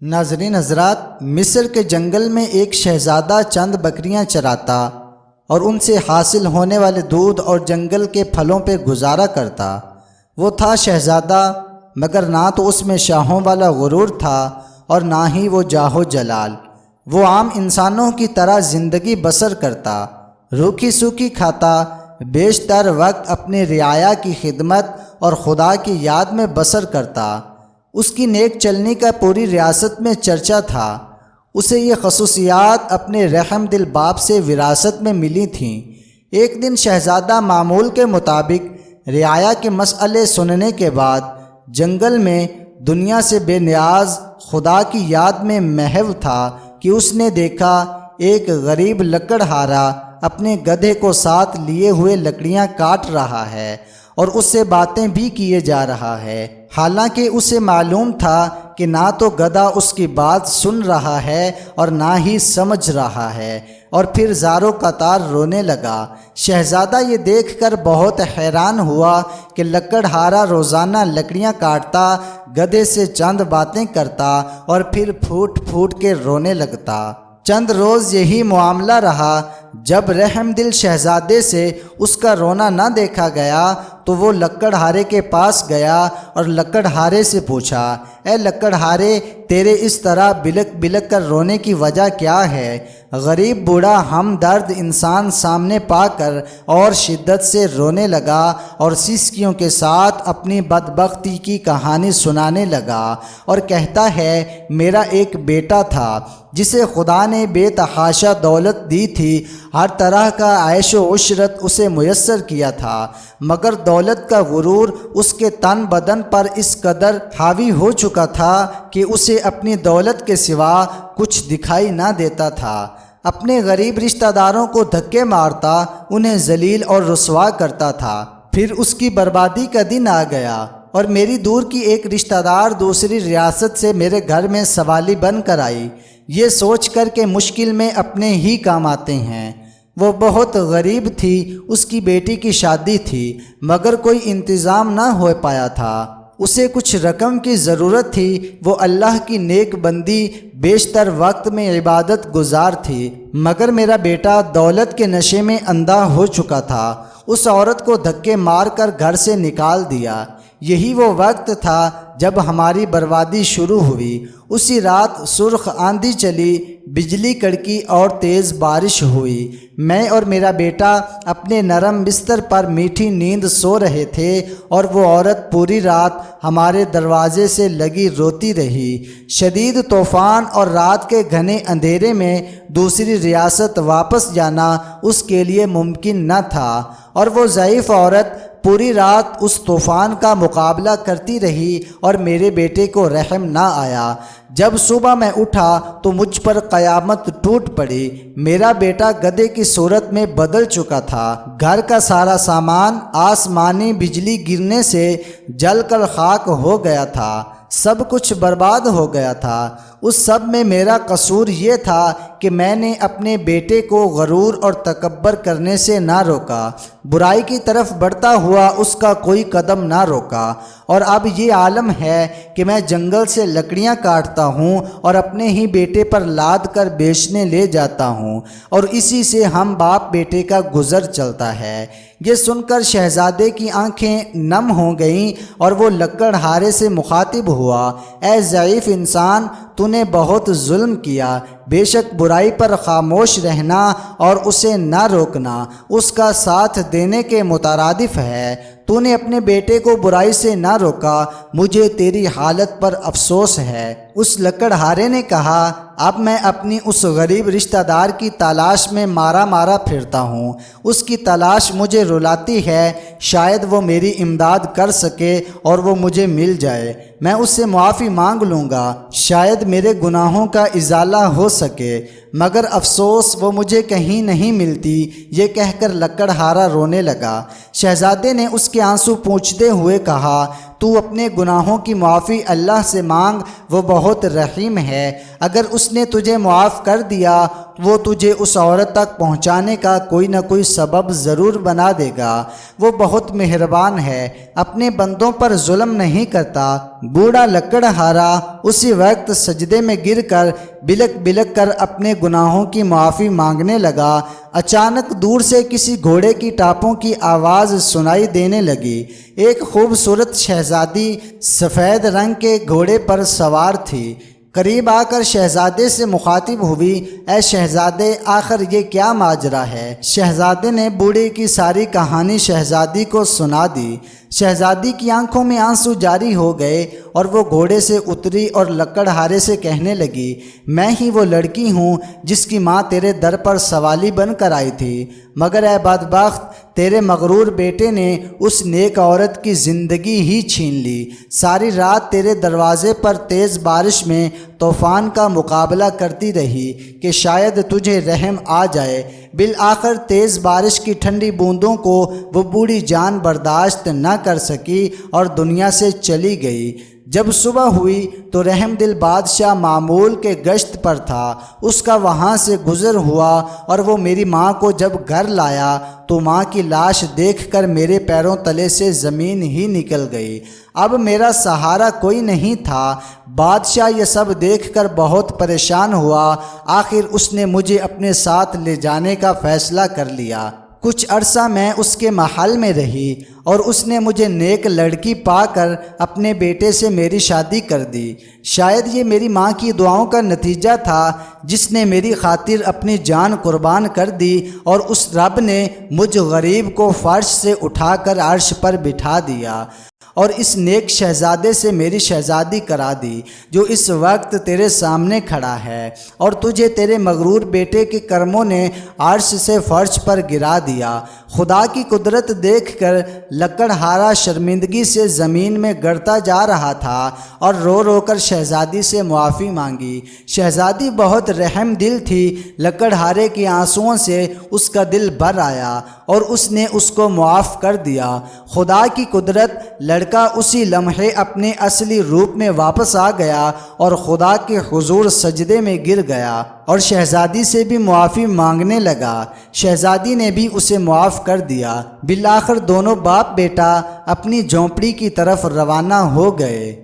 ناظرین حضرات، مصر کے جنگل میں ایک شہزادہ چند بکریاں چراتا اور ان سے حاصل ہونے والے دودھ اور جنگل کے پھلوں پہ گزارا کرتا۔ وہ تھا شہزادہ، مگر نہ تو اس میں شاہوں والا غرور تھا اور نہ ہی وہ جاہ و جلال۔ وہ عام انسانوں کی طرح زندگی بسر کرتا، روکھی سوکھی کھاتا، بیشتر وقت اپنے رعایا کی خدمت اور خدا کی یاد میں بسر کرتا۔ اس کی نیک چلنی کا پوری ریاست میں چرچا تھا۔ اسے یہ خصوصیات اپنے رحم دل باپ سے وراثت میں ملی تھیں۔ ایک دن شہزادہ معمول کے مطابق رعایا کے مسئلے سننے کے بعد جنگل میں دنیا سے بے نیاز خدا کی یاد میں محو تھا کہ اس نے دیکھا ایک غریب لکڑہارا اپنے گدھے کو ساتھ لیے ہوئے لکڑیاں کاٹ رہا ہے اور اس سے باتیں بھی کیے جا رہا ہے، حالانکہ اسے معلوم تھا کہ نہ تو گدھا اس کی بات سن رہا ہے اور نہ ہی سمجھ رہا ہے، اور پھر زاروں قطار رونے لگا۔ شہزادہ یہ دیکھ کر بہت حیران ہوا کہ لکڑہارا روزانہ لکڑیاں کاٹتا، گدھے سے چند باتیں کرتا اور پھر پھوٹ پھوٹ کے رونے لگتا۔ چند روز یہی معاملہ رہا۔ جب رحم دل شہزادے سے اس کا رونا نہ دیکھا گیا تو وہ لکڑہارے کے پاس گیا اور لکڑہارے سے پوچھا، اے لکڑہارے، تیرے اس طرح بلک بلک کر رونے کی وجہ کیا ہے؟ غریب بوڑھا ہمدرد انسان سامنے پا کر اور شدت سے رونے لگا اور سسکیوں کے ساتھ اپنی بدبختی کی کہانی سنانے لگا اور کہتا ہے، میرا ایک بیٹا تھا جسے خدا نے بے تحاشا دولت دی تھی، ہر طرح کا عیش و عشرت اسے میسر کیا تھا، مگر دولت کا غرور اس کے تن بدن پر اس قدر حاوی ہو چکا تھا کہ اسے اپنی دولت کے سوا کچھ دکھائی نہ دیتا تھا۔ اپنے غریب رشتہ داروں کو دھکے مارتا، انہیں ذلیل اور رسوا کرتا تھا۔ پھر اس کی بربادی کا دن آ گیا اور میری دور کی ایک رشتہ دار دوسری ریاست سے میرے گھر میں سوالی بن کر آئی، یہ سوچ کر کہ مشکل میں اپنے ہی کام آتے ہیں۔ وہ بہت غریب تھی، اس کی بیٹی کی شادی تھی، مگر کوئی انتظام نہ ہو پایا تھا۔ اسے کچھ رقم کی ضرورت تھی۔ وہ اللہ کی نیک بندی، بیشتر وقت میں عبادت گزار تھی، مگر میرا بیٹا دولت کے نشے میں اندھا ہو چکا تھا۔ اس عورت کو دھکے مار کر گھر سے نکال دیا۔ یہی وہ وقت تھا جب ہماری بربادی شروع ہوئی۔ اسی رات سرخ آندھی چلی، بجلی کڑکی اور تیز بارش ہوئی۔ میں اور میرا بیٹا اپنے نرم بستر پر میٹھی نیند سو رہے تھے اور وہ عورت پوری رات ہمارے دروازے سے لگی روتی رہی۔ شدید طوفان اور رات کے گھنے اندھیرے میں دوسری ریاست واپس جانا اس کے لیے ممکن نہ تھا، اور وہ ضعیف عورت پوری رات اس طوفان کا مقابلہ کرتی رہی اور میرے بیٹے کو رحم نہ آیا۔ جب صبح میں اٹھا تو مجھ پر قیامت ٹوٹ پڑی۔ میرا بیٹا گدھے کی صورت میں بدل چکا تھا۔ گھر کا سارا سامان آسمانی بجلی گرنے سے جل کر خاک ہو گیا تھا، سب کچھ برباد ہو گیا تھا۔ اس سب میں میرا قصور یہ تھا کہ میں نے اپنے بیٹے کو غرور اور تکبر کرنے سے نہ روکا، برائی کی طرف بڑھتا ہوا اس کا کوئی قدم نہ روکا، اور اب یہ عالم ہے کہ میں جنگل سے لکڑیاں کاٹتا ہوں اور اپنے ہی بیٹے پر لاد کر بیچنے لے جاتا ہوں، اور اسی سے ہم باپ بیٹے کا گزر چلتا ہے۔ یہ سن کر شہزادے کی آنکھیں نم ہو گئیں اور وہ لکڑہارے سے مخاطب ہوا، اے ضعیف انسان، تو نے بہت ظلم کیا۔ بے شک برائی پر خاموش رہنا اور اسے نہ روکنا اس کا ساتھ دینے کے مترادف ہے۔ تو نے اپنے بیٹے کو برائی سے نہ روکا، مجھے تیری حالت پر افسوس ہے۔ اس لکڑہارے نے کہا، اب میں اپنی اس غریب رشتہ دار کی تلاش میں مارا مارا پھرتا ہوں۔ اس کی تلاش مجھے رلاتی ہے، شاید وہ میری امداد کر سکے اور وہ مجھے مل جائے۔ میں اس سے معافی مانگ لوں گا، شاید میرے گناہوں کا ازالہ ہو سکے، مگر افسوس وہ مجھے کہیں نہیں ملتی، یہ کہہ کر لکڑہارا رونے لگا۔ شہزادے نے اس کے آنسو پونچھتے ہوئے کہا، تو اپنے گناہوں کی معافی اللہ سے مانگ، وہ بہت رحیم ہے۔ اگر اس نے تجھے معاف کر دیا وہ تجھے اس عورت تک پہنچانے کا کوئی نہ کوئی سبب ضرور بنا دے گا۔ وہ بہت مہربان ہے، اپنے بندوں پر ظلم نہیں کرتا۔ بوڑھا لکڑہارا اسی وقت سجدے میں گر کر بلک بلک کر اپنے گناہوں کی معافی مانگنے لگا۔ اچانک دور سے کسی گھوڑے کی ٹاپوں کی آواز سنائی دینے لگی۔ ایک خوبصورت شہزادی سفید رنگ کے گھوڑے پر سوار تھی۔ قریب آ کر شہزادے سے مخاطب ہوئی، اے شہزادے، آخر یہ کیا ماجرا ہے؟ شہزادے نے بوڑھے کی ساری کہانی شہزادی کو سنا دی۔ شہزادی کی آنکھوں میں آنسو جاری ہو گئے اور وہ گھوڑے سے اتری اور لکڑہارے سے کہنے لگی، میں ہی وہ لڑکی ہوں جس کی ماں تیرے در پر سوالی بن کر آئی تھی، مگر اے بدبخت، تیرے مغرور بیٹے نے اس نیک عورت کی زندگی ہی چھین لی۔ ساری رات تیرے دروازے پر تیز بارش میں طوفان کا مقابلہ کرتی رہی کہ شاید تجھے رحم آ جائے۔ بالآخر تیز بارش کی ٹھنڈی بوندوں کو وہ بوڑھی جان برداشت نہ کر سکی اور دنیا سے چلی گئی۔ جب صبح ہوئی تو رحم دل بادشاہ معمول کے گشت پر تھا۔ اس کا وہاں سے گزر ہوا اور وہ میری ماں کو جب گھر لایا تو ماں کی لاش دیکھ کر میرے پیروں تلے سے زمین ہی نکل گئی۔ اب میرا سہارا کوئی نہیں تھا۔ بادشاہ یہ سب دیکھ کر بہت پریشان ہوا۔ آخر اس نے مجھے اپنے ساتھ لے جانے کا فیصلہ کر لیا۔ کچھ عرصہ میں اس کے محل میں رہی اور اس نے مجھے نیک لڑکی پا کر اپنے بیٹے سے میری شادی کر دی۔ شاید یہ میری ماں کی دعاؤں کا نتیجہ تھا جس نے میری خاطر اپنی جان قربان کر دی، اور اس رب نے مجھ غریب کو فرش سے اٹھا کر عرش پر بٹھا دیا اور اس نیک شہزادے سے میری شہزادی کرا دی جو اس وقت تیرے سامنے کھڑا ہے، اور تجھے تیرے مغرور بیٹے کے کرموں نے عرش سے فرش پر گرا دیا۔ خدا کی قدرت دیکھ کر لکڑہارا شرمندگی سے زمین میں گڑتا جا رہا تھا اور رو رو کر شہزادی سے معافی مانگی۔ شہزادی بہت رحم دل تھی، لکڑہارے کے آنسوؤں سے اس کا دل بھر آیا اور اس نے اس کو معاف کر دیا۔ خدا کی قدرت، لڑکا اسی لمحے اپنے اصلی روپ میں واپس آ گیا اور خدا کے حضور سجدے میں گر گیا اور شہزادی سے بھی معافی مانگنے لگا۔ شہزادی نے بھی اسے معاف کر دیا۔ بالآخر دونوں باپ بیٹا اپنی جھونپڑی کی طرف روانہ ہو گئے۔